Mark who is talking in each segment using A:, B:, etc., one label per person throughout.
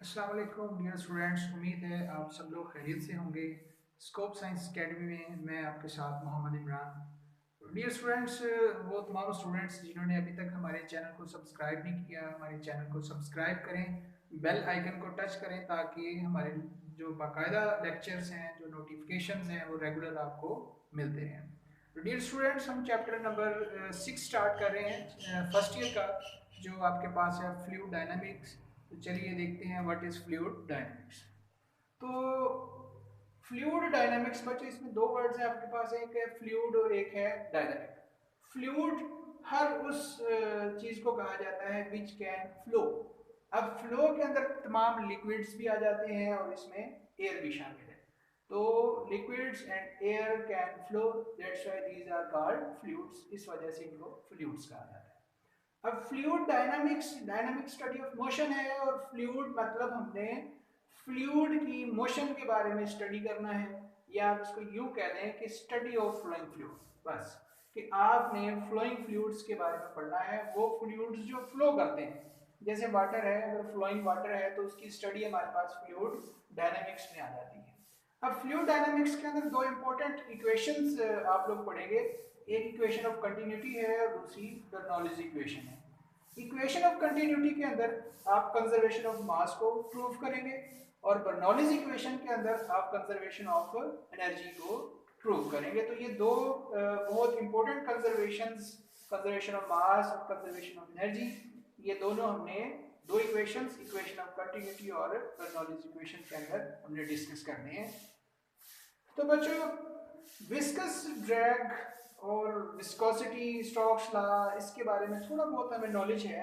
A: अस्सलाम वालेकुम dear students, उम्मीद है आप सब लोग खैरियत से होंगे। स्कोप साइंस एकेडमी में मैं आपके साथ मोहम्मद इमरान। डियर स्टूडेंट्स, वो तमाम स्टूडेंट्स जिन्होंने अभी तक हमारे चैनल को सब्सक्राइब नहीं किया, हमारे चैनल को सब्सक्राइब करें, बेल आइकन को टच करें ताकि हमारे जो बाकायदा लेक्चर्स हैं, जो नोटिफिकेशंस हैं, वो रेगुलर आपको मिलते हैं। तो डियर स्टूडेंट्स, हम चैप्टर नंबर 6 स्टार्ट कर रहे हैं फर्स्ट ईयर का, जो आपके पास है फ्लूइड डायनामिक्स। तो चलिए देखते हैं व्हाट इज फ्लूइड डायनामिक्स। तो फ्लूइड डायनामिक्स बच्चों, इसमें दो वर्ड्स हैं आपके पास, एक है फ्लूइड और एक है डायनामिक। फ्लूइड हर उस चीज को कहा जाता है विच कैन फ्लो। अब फ्लो के अंदर तमाम लिक्विड्स भी आ जाते हैं और इसमें एयर भी शामिल है। तो liquids and air can flow, that's why these are called fluids. इस वजह से इनको फ्लूइड्स कहा जाता है। अब fluid dynamics dynamic study of motion है, और फ्लूइड मतलब हमने फ्लूइड की मोशन के बारे में स्टडी करना है, या आप इसको यूं कह दें कि स्टडी ऑफ फ्लोइंग फ्लूइड। बस कि आपने फ्लोइंग फ्लूइड्स के बारे में पढ़ना है, वो फ्लूइड्स जो फ्लो करते हैं। जैसे वाटर है, अगर फ्लोइंग वाटर है तो उसकी स्टडी हमारे पास फ्लूइड डायनामिक्स में आ जाती है। अब फ्लूइड डायनामिक्स के अंदर दो इंपॉर्टेंट इक्वेशंस आप लोग पढ़ेंगे। एक इक्वेशन ऑफ कंटिन्यूटी है और दूसरी बर्नौलीज इक्वेशन है। इक्वेशन ऑफ कंटिन्यूटी के अंदर आप कंजर्वेशन ऑफ मास को प्रूव करेंगे, और बर्नौलीज इक्वेशन के अंदर आप कंजर्वेशन ऑफ एनर्जी को प्रूव करेंगे। तो ये दो बहुत important conservations, conservation of mass और कंजर्वेशन ऑफ एनर्जी, ये दोनों हमने दो इक्वेशंस, इक्वेशन ऑफ कंटिन्यूटी और बर्नौलीज इक्वेशन के अंदर हमने डिस्कस करने हैं। तो बच्चों, विस्कस ड्रैग और विस्कोसिटी, स्टोक्स लॉ, इसके बारे में थोड़ा बहुत हमें नॉलेज है,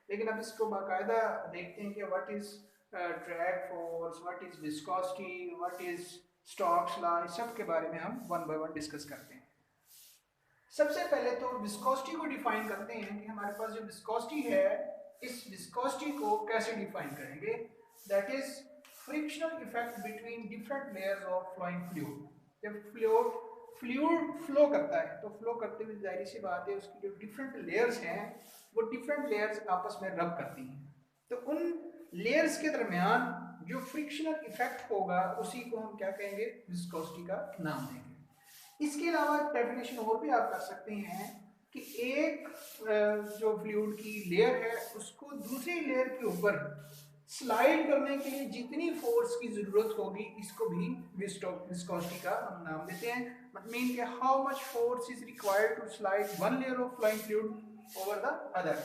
A: लेकिन अब इसको बाकायदा देखते हैं कि what is drag force, what is viscosity, what is Stokes law, इस सब के बारे में हम वन बाय वन डिस्कस करते हैं। सबसे पहले तो विस्कोसिटी को डिफाइन करते हैं कि हमारे पास जो विस्कोसिटी है, इस विस्कोसिटी को कैसे डिफाइन करेंगे। That is frictional effect between different layers of flowing fluid. जब फ्लूइड फ्लो करता है तो फ्लो करते हुए जाहिर सी बात है उसकी जो डिफरेंट लेयर्स हैं, वो डिफरेंट लेयर्स आपस में रब करती हैं। तो उन लेयर्स के दरमियान जो फ्रिक्शनल इफेक्ट होगा उसी को हम क्या कहेंगे, विस्कोसिटी का नाम देंगे। इसके अलावा डेफिनेशन और भी आप कर सकते हैं कि एक जो फ्लूइड की लेयर है उसको दूसरी लेयर के ऊपर स्लाइड करने के लिए जितनी फोर्स की जरूरत होगी, इसको भी विस्कोसिटी का हम नाम देते हैं। मतलब मीन के how much force is required to slide one layer of flowing fluid over the other,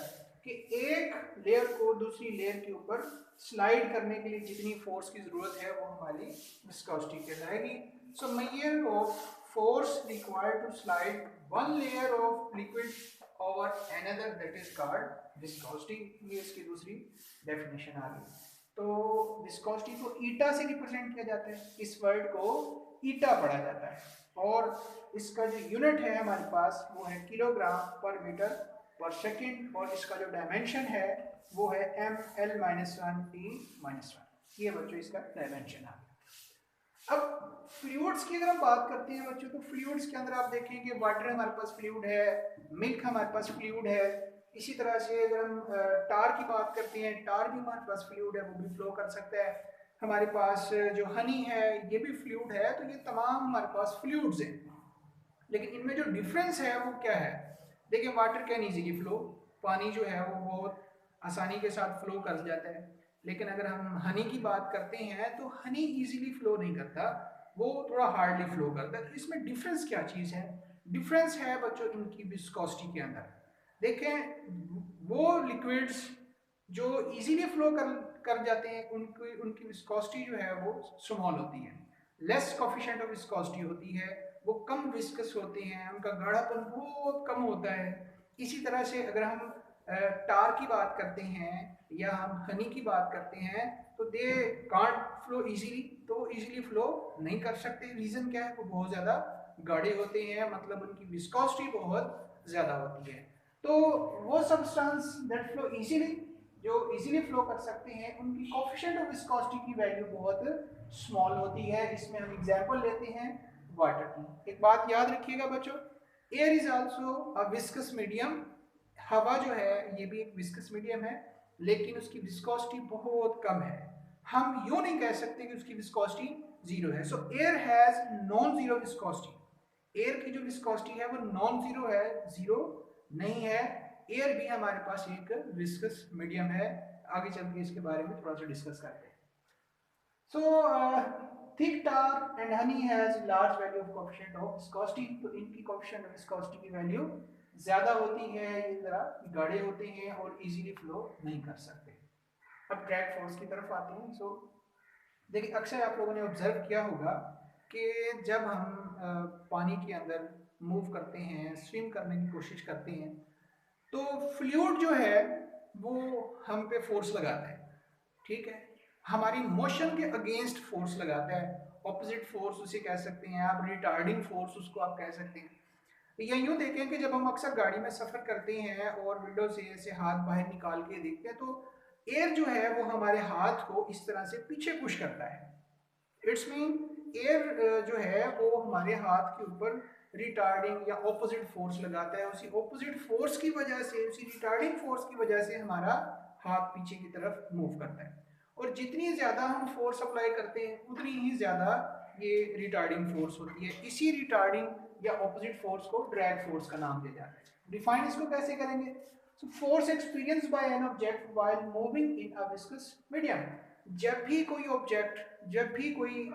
A: कि एक लेयर को दूसरी लेयर के ऊपर स्लाइड करने के लिए जितनी फोर्स की जरूरत है वो हमारी विस्कोसिटी कहलाएगी। So measure of force required to slide one layer of liquid over another, that is called viscosity। ये इसकी दूसरी डेफिनेशन आ गई। तो विस्कोसिटी को ईटा से रिप्रेजेंट किया जाता है, इस वर्ड को ईटा पढ़ा जाता है, और इसका जो यूनिट है हमारे पास वो है किलोग्राम पर मीटर पर सेकंड, और इसका जो डायमेंशन है वो है ml-1t-1। ये बच्चों इसका डायमेंशन आ गया। अब फ्लूइड्स की अगर हम बात करते हैं बच्चों, तो फ्लूइड्स के अंदर आप देखेंगे वाटर हमारे पास फ्लूइड है, मिल्क हमारे पास फ्लूइड है। इसी तरह से अगर हम टार की बात करते हैं, टार भी हमारे पास फ्लूइड है, वो भी फ्लो कर सकता है। हमारे पास जो हनी है ये भी फ्लूइड है। तो ये तमाम हमारे पास फ्लूइड्स हैं, लेकिन इनमें जो डिफरेंस है वो क्या है। देखिए, वाटर कैन इजीली फ्लो, पानी जो है वो बहुत आसानी के साथ फ्लो कर जाता है। लेकिन अगर हम हनी की बात करते हैं तो हनी इजीली फ्लो नहीं करता, वो थोड़ा हार्डली फ्लो करता है। तो इसमें डिफरेंस क्या चीज़ है, डिफरेंस है बच्चों इनकी विस्कोसिटी के अंदर। देखें, वो लिक्विड्स जो इजीली फ्लो कर जाते हैं उनकी उनकी विस्कोसिटी जो है वो स्मॉल होती है, लेस कोफिशिएंट ऑफ विस्कोसिटी होती है, वो कम विस्कस होते हैं, उनका गाढ़ापन बहुत कम होता है। इसी तरह से अगर हम टार की बात करते हैं या हम हनी की बात करते हैं, तो दे कांट फ्लो इजीली, तो वो इजीली फ्लो नहीं कर सकते। रीज़न क्या है, वो बहुत ज़्यादा गाढ़े होते हैं, मतलब उनकी विस्कोसिटी बहुत ज़्यादा होती है। तो वो सब्सटेंस दैट फ्लो इजीली, जो इजीली फ्लो कर सकते हैं, उनकी कोफिशिएंट ऑफ विस्कोसिटी की वैल्यू बहुत स्मॉल होती है। इसमें हम एग्जांपल लेते हैं वाटर की। एक बात याद रखिएगा बच्चों, air is also a viscous medium. हवा जो है ये भी एक विस्कस मीडियम है, लेकिन उसकी विस्कोसिटी बहुत कम है। हम यूं नहीं कह सकते कि उसकी विस्कोसिटी जीरो है। सो air has non zero viscosity. Air की जो विस्कोसिटी है वो नॉन जीरो है, जीरो नहीं है। एयर भी हमारे पास एक विस्कस मीडियम है। आगे चल के इसके बारे में थोड़ा सा डिस्कस करते हैं। So thick tar and honey has large value of coefficient of viscosity। तो इनकी coefficient of viscosity की वैल्यू ज्यादा होती है, ये जरा गाढ़े होते हैं और इजीली फ्लो नहीं कर सकते। अब ड्रैग फोर्स की तरफ आते हैं। सो देखिए, अक्सर आप लोगों ने ऑब्जर्व किया होगा कि जब हम पानी के अंदर मूव करते हैं, स्विम करने की कोशिश करते हैं, तो फ्लूइड जो है वो हम पे फोर्स लगाता है, ठीक है, हमारी मोशन के अगेंस्ट फोर्स लगाता है। ऑपोजिट फोर्स उसे कह सकते हैं आप, रिटार्डिंग फोर्स उसको आप कह सकते हैं। या यूं देखें कि जब हम अक्सर गाड़ी में सफर करते हैं और विंडो से ऐसे हाथ बाहर निकाल के देखते हैं, तो एयर जो है वो हमारे हाथ को इस तरह से पीछे पुश करता है। इट्स मीन एयर जो है वो हमारे हाथ के ऊपर रिटार्डिंग या ऑपोजिट फोर्स लगाता है। उसी ऑपोजिट फोर्स की वजह से, उसी रिटार्डिंग फोर्स की वजह से हमारा हाथ पीछे की तरफ मूव करता है। और जितनी ज्यादा हम फोर्स अप्लाई करते हैं उतनी ही ज्यादा ये रिटार्डिंग फोर्स होती है। इसी रिटार्डिंग या ऑपोजिट फोर्स को ड्रैग फोर्स का नाम दिया जाता है। डिफाइन इसको कैसे करेंगे? So force experience by an object while moving in a viscous medium. जब भी कोई ऑब्जेक्ट, जब भी कोई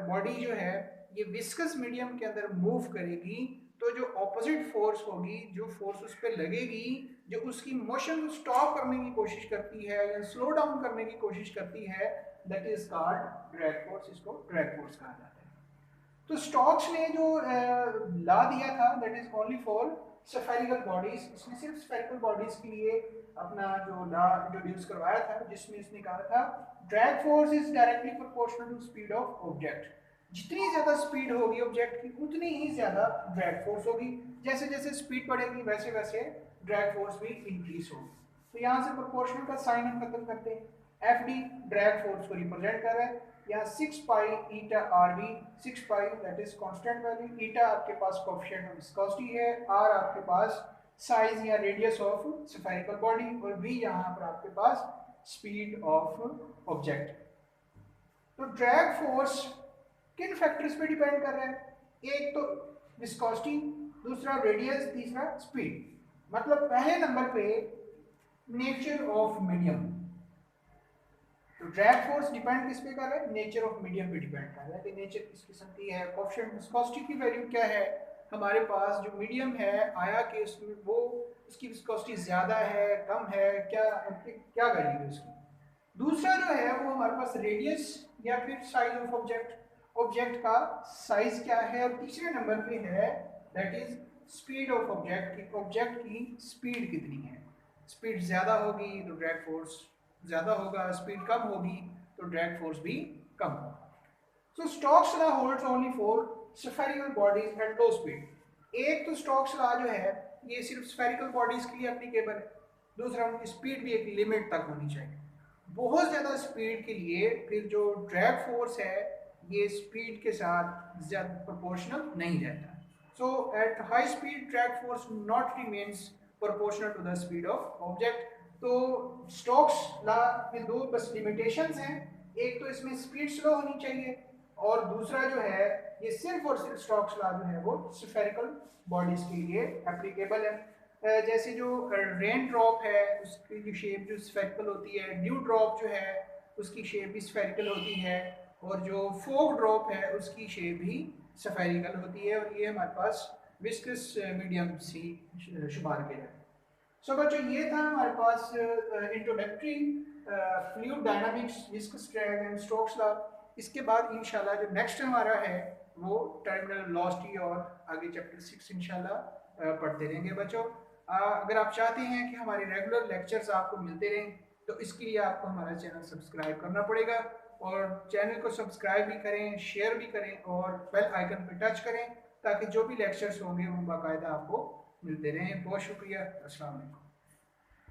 A: बॉडी जो है ये विस्कस मीडियम के अंदर मूव करेगी, तो जो ऑपोजिट फोर्स होगी, जो फोर्स उस पर लगेगी, जो उसकी मोशन को स्टॉप करने की कोशिश करती है या स्लो डाउन करने की कोशिश करती है, that is called drag force. इसको ड्रैग फोर्स कहा जाता है। तो स्टोक्स ने जो ला दिया था, that is only for spherical bodies. इसने सिर्फ स्फेरिकल बॉडीज के लिए अपना जो ला इंट्रोड्यूस करवाया था, जिसमें इसने कहा था drag force is directly proportional to speed of object. जितनी ज्यादा स्पीड होगी ऑब्जेक्ट की, उतनी ही ज्यादा ड्रैग फोर्स होगी। जैसे जैसे स्पीड बढ़ेगी वैसे वैसे ड्रैग फोर्स भी इंक्रीज होगी। तो यहाँ से प्रोपोर्शनल का साइन हम खत्म करते हैं। एफ डी ड्रैग फोर्स को रिप्रेजेंट कर रहा है। यहाँ 6 pi eta r v, 6 pi that is constant value, eta आपके पास कोएफिशिएंट ऑफ विस्कोसिटी है, आर आपके पास साइज या रेडियस ऑफ स्फेरिकल बॉडी, और वी यहाँ पर आपके पास स्पीड ऑफ ऑब्जेक्ट। तो ड्रैग फोर्स किन फैक्टर्स पे डिपेंड कर रहा है? एक तो विस्कोसिटी, दूसरा रेडियस, तीसरा स्पीड। मतलब पहले नंबर पे नेचर ऑफ मीडियम। तो ड्रैग फोर्स डिपेंड किस पे कर रहा है? नेचर ऑफ मीडियम पे डिपेंड कर रहा है कि नेचर किस किस्म की है, कोएफिशिएंट विस्कोसिटी की वैल्यू क्या है। हमारे पास जो मीडियम है, आया कि उसमें वो उसकी विस्कोसिटी ज्यादा है, कम है, क्या वैल्यू है उसकी। दूसरा जो है वो हमारे पास रेडियस या फिर साइज ऑफ ऑब्जेक्ट, ऑब्जेक्ट का साइज क्या है। और तीसरे नंबर पे है that is speed of object, की ऑब्जेक्ट की स्पीड कितनी है। स्पीड ज्यादा होगी तो ड्रैग फोर्स ज्यादा होगा, स्पीड कम होगी तो ड्रैग फोर्स भी कम होगा। So Stokes law holds only for spherical bodies at low speed. एक तो स्टोक्स लॉ जो है ये सिर्फ स्फेरिकल बॉडीज के लिए एप्लीकेबल है। दूसरा, उनकी स्पीड भी एक लिमिट तक होनी चाहिए। बहुत ज़्यादा स्पीड के लिए फिर जो ड्रैग फोर्स है ये स्पीड के साथ ज़्यादा प्रोपोर्शनल नहीं रहता। So at high speed drag force not remains proportional to the speed of object. तो स्टोक्स लॉ में दो बस लिमिटेशंस हैं। एक तो इसमें स्पीड स्लो होनी चाहिए, और दूसरा जो है ये सिर्फ और सिर्फ स्टोक्स लॉ जो है वो स्फेरिकल बॉडीज के लिए एप्लीकेबल है। जैसे जो रेन ड्रॉप है उसकी जो शेप जो स्फेरिकल होती है, ड्यू ड्रॉप जो है उसकी शेप भी स्फेरिकल होती है, और जो फोग ड्रॉप है उसकी शेप भी स्फेरिकल होती है। और ये हमारे पास विस्कस मीडियम सी शुमार किया जाता है। सो बच्चों, ये था हमारे पास introductory fluid dynamics, viscous drag and Stokes law. इसके बाद इंशाल्लाह जो नेक्स्ट हमारा है वो टर्मिनल वेलोसिटी, और आगे चैप्टर 6 इंशाल्लाह पढ़ते रहेंगे बच्चों। अगर आप चाहते हैं कि हमारे रेगुलर लेक्चर्स आपको मिलते रहें, तो इसके लिए आपको हमारा चैनल सब्सक्राइब करना पड़ेगा। और चैनल को सब्सक्राइब भी करें, शेयर भी करें, और बेल आइकन पर टच करें, ताकि जो भी लेक्चर्स होंगे वो बाकायदा आपको मिलते रहें। बहुत शुक्रिया। अस्सलाम वालेकुम।